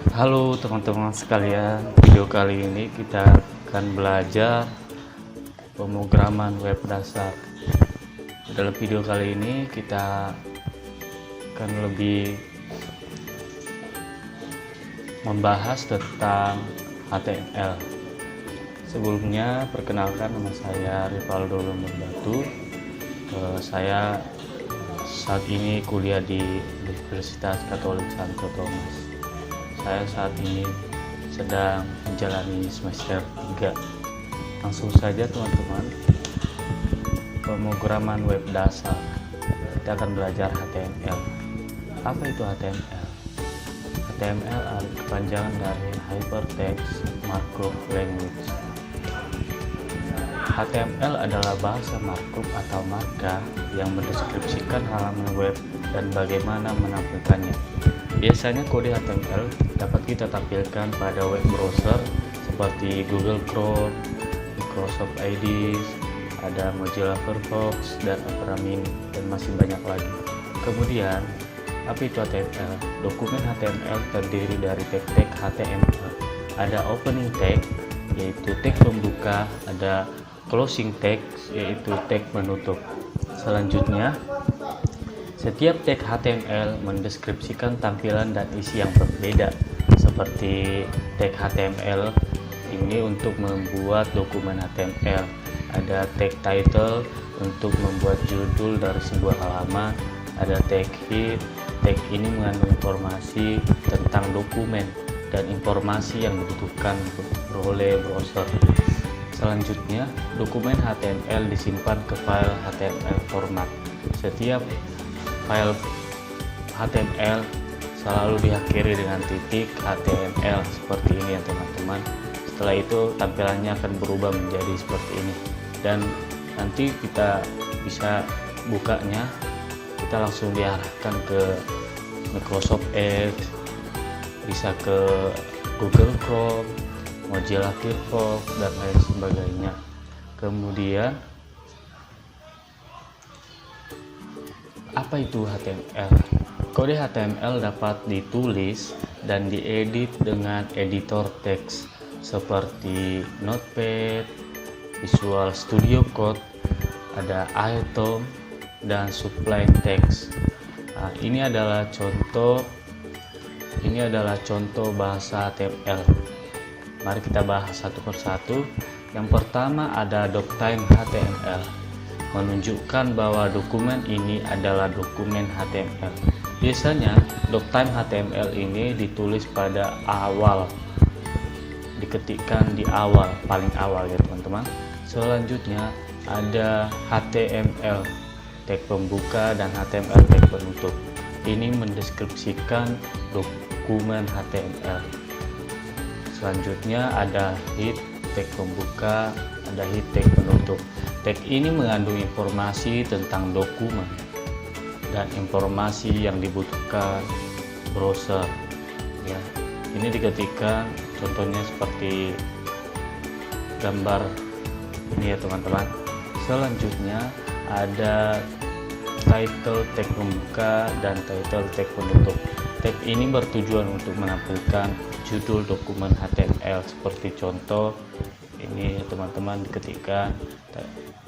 Halo teman-teman sekalian, video kali ini kita akan belajar pemrograman web dasar. Dalam video kali ini kita akan lebih membahas tentang HTML. Sebelumnya perkenalkan, nama saya Rivaldo Lombardatu. Saya saat ini kuliah di Universitas Katolik Santo Thomas. Saya saat ini sedang menjalani semester 3. Langsung saja teman-teman, pemrograman web dasar. Kita akan belajar HTML. Apa itu HTML? HTML adalah kepanjangan dari Hypertext Markup Language. HTML adalah bahasa markup atau marka yang mendeskripsikan halaman web dan bagaimana menampilkannya. Biasanya kode HTML dapat kita tampilkan pada web browser seperti Google Chrome, Microsoft Edge, ada Mozilla Firefox, dan Opera Mini, dan masih banyak lagi. Kemudian, apa itu HTML? Dokumen HTML terdiri dari tag-tag HTML. Ada opening tag, yaitu tag pembuka, ada closing tag, yaitu tag penutup. Selanjutnya, setiap tag HTML mendeskripsikan tampilan dan isi yang berbeda. Seperti tag HTML ini untuk membuat dokumen HTML. Ada tag title untuk membuat judul dari sebuah halaman. Ada tag head. Tag ini mengandung informasi tentang dokumen dan informasi yang dibutuhkan oleh browser. Selanjutnya, dokumen HTML disimpan ke file HTML format. Setiap file HTML selalu diakhiri dengan titik HTML seperti ini ya teman-teman. Setelah itu tampilannya akan berubah menjadi seperti ini, dan nanti kita bisa bukanya, kita langsung diarahkan ke Microsoft Edge, bisa ke Google Chrome, Mozilla Firefox, dan lain sebagainya. Kemudian, apa itu HTML? Kode HTML dapat ditulis dan diedit dengan editor teks seperti Notepad, Visual Studio Code, ada Atom, dan Sublime Text. Nah, ini adalah contoh bahasa HTML. Mari kita bahas satu persatu. Yang pertama ada Doctime HTML, menunjukkan bahwa dokumen ini adalah dokumen HTML. Biasanya Doctime HTML ini ditulis pada awal, diketikkan di awal, paling awal ya teman-teman. Selanjutnya ada HTML tag pembuka dan HTML tag penutup. Ini mendeskripsikan dokumen HTML. Selanjutnya ada head tag pembuka, ada head tag penutup. Tag ini mengandung informasi tentang dokumen dan informasi yang dibutuhkan browser. Ya, ini diketikkan, contohnya seperti gambar ini ya teman-teman. Selanjutnya ada title tag pembuka dan title tag penutup. Tag ini bertujuan untuk menampilkan judul dokumen HTML seperti contoh ini teman-teman, diketikkan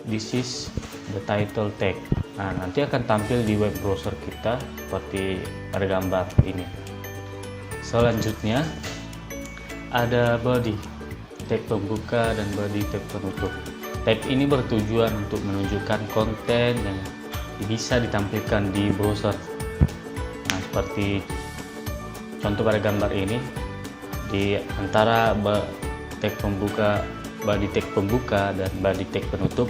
this is the title tag. Nah, nanti akan tampil di web browser kita seperti pada gambar ini. Selanjutnya ada body tag pembuka dan body tag penutup. Tag ini bertujuan untuk menunjukkan konten yang bisa ditampilkan di browser. Nah, seperti contoh pada gambar ini, di antara tag pembuka, body tag pembuka dan body tag penutup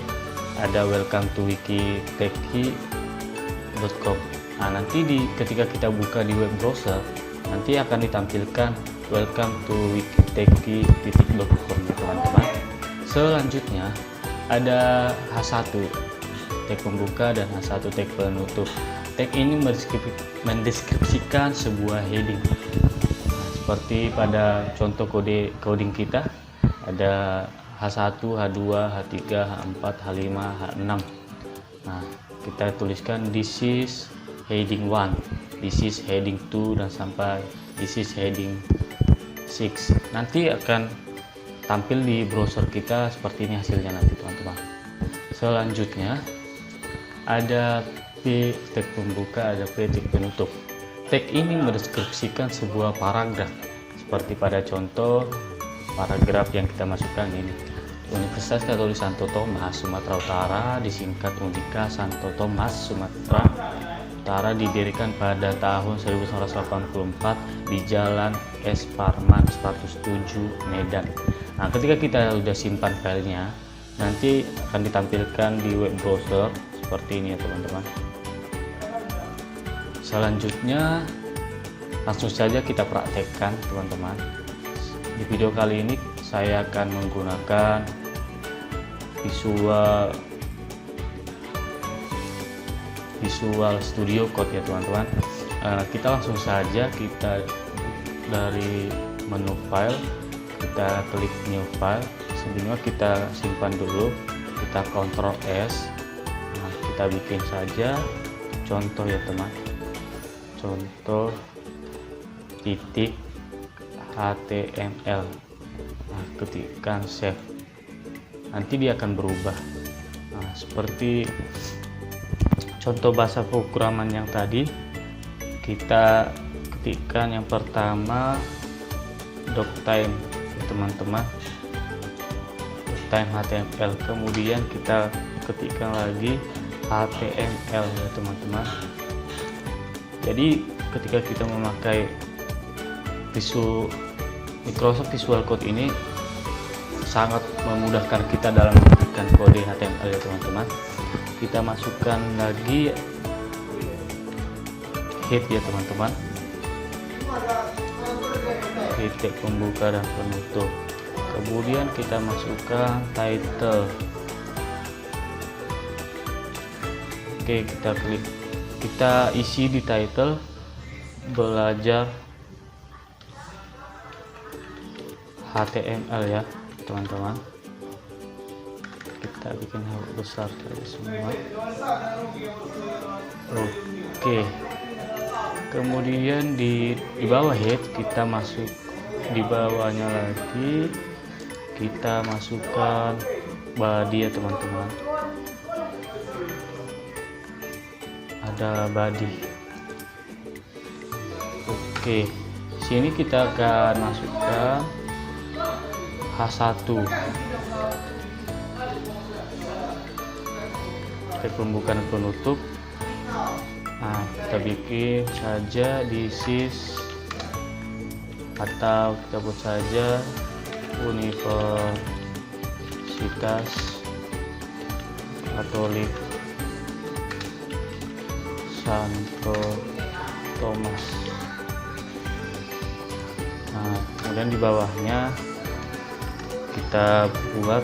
ada welcome to wiki-techie.com. Nah, nanti ketika kita buka di web browser, nanti akan ditampilkan welcome to wiki-techie.com ya teman-teman. Selanjutnya ada H1 tag pembuka dan H1 tag penutup. Tag ini mendeskripsikan sebuah heading. Nah, seperti pada contoh coding kita, ada H1, H2, H3, H4, H5, H6. Nah, kita tuliskan this is heading 1, this is heading 2, dan sampai this is heading 6. Nanti akan tampil di browser kita seperti ini hasilnya nanti teman-teman. Selanjutnya ada P tag pembuka, ada P tag penutup. Tag ini mendeskripsikan sebuah paragraf seperti pada contoh paragraf yang kita masukkan ini. Universitas Katolik Santo Tomas Sumatera Utara, disingkat Unika Santo Tomas Sumatera Utara, didirikan pada tahun 1984 di Jalan S. Parman 107 Medan. Nah, ketika kita sudah simpan filenya, nanti akan ditampilkan di web browser seperti ini ya teman-teman. Selanjutnya langsung saja kita praktekkan teman-teman. Di video kali ini saya akan menggunakan Visual Studio Code ya teman-teman. Kita langsung saja, kita dari menu file, kita klik new file. Sebelumnya kita simpan dulu, kita Ctrl S. Nah, kita bikin saja contoh ya teman, contoh titik HTML. Nah, ketikkan save, nanti dia akan berubah. Nah, seperti contoh bahasa pemrograman yang tadi, kita ketikkan yang pertama doctime teman-teman, doctime HTML, kemudian kita ketikkan lagi HTML ya teman-teman. Jadi ketika kita memakai Microsoft Visual Code ini sangat memudahkan kita dalam mengetikkan kode HTML ya teman-teman. Kita masukkan lagi head ya teman-teman, head tag pembuka dan penutup. Kemudian kita masukkan title. Oke, kita klik, kita isi di title belajar HTML ya teman-teman. Kita bikin huruf besar saja semua. Oke, kemudian di bawah head kita masuk, di bawahnya lagi kita masukkan body ya teman-teman, ada body. Oke, sini kita akan masukkan H1, tag pembuka dan penutup. Nah, kita bikin saja this is, atau kita buat saja Universitas Katolik Santo Tomas. Nah, kemudian di bawahnya kita buat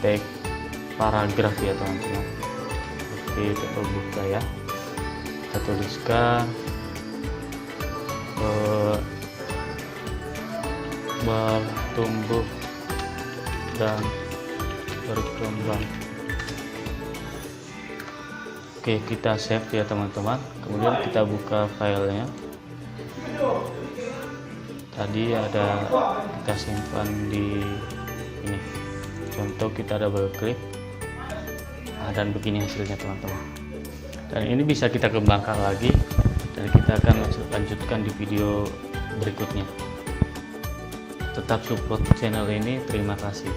tag paragraf ya teman-teman. Oke, kita buka ya, kita tuliskan bertumbuh dan berkembang. Oke, kita save ya teman-teman. Kemudian kita buka filenya. Tadi ada, kita simpan di ini contoh, kita double klik. Nah, dan begini hasilnya teman-teman. Dan ini bisa kita kembangkan lagi, dan kita akan lanjutkan di video berikutnya. Tetap support channel ini, terima kasih.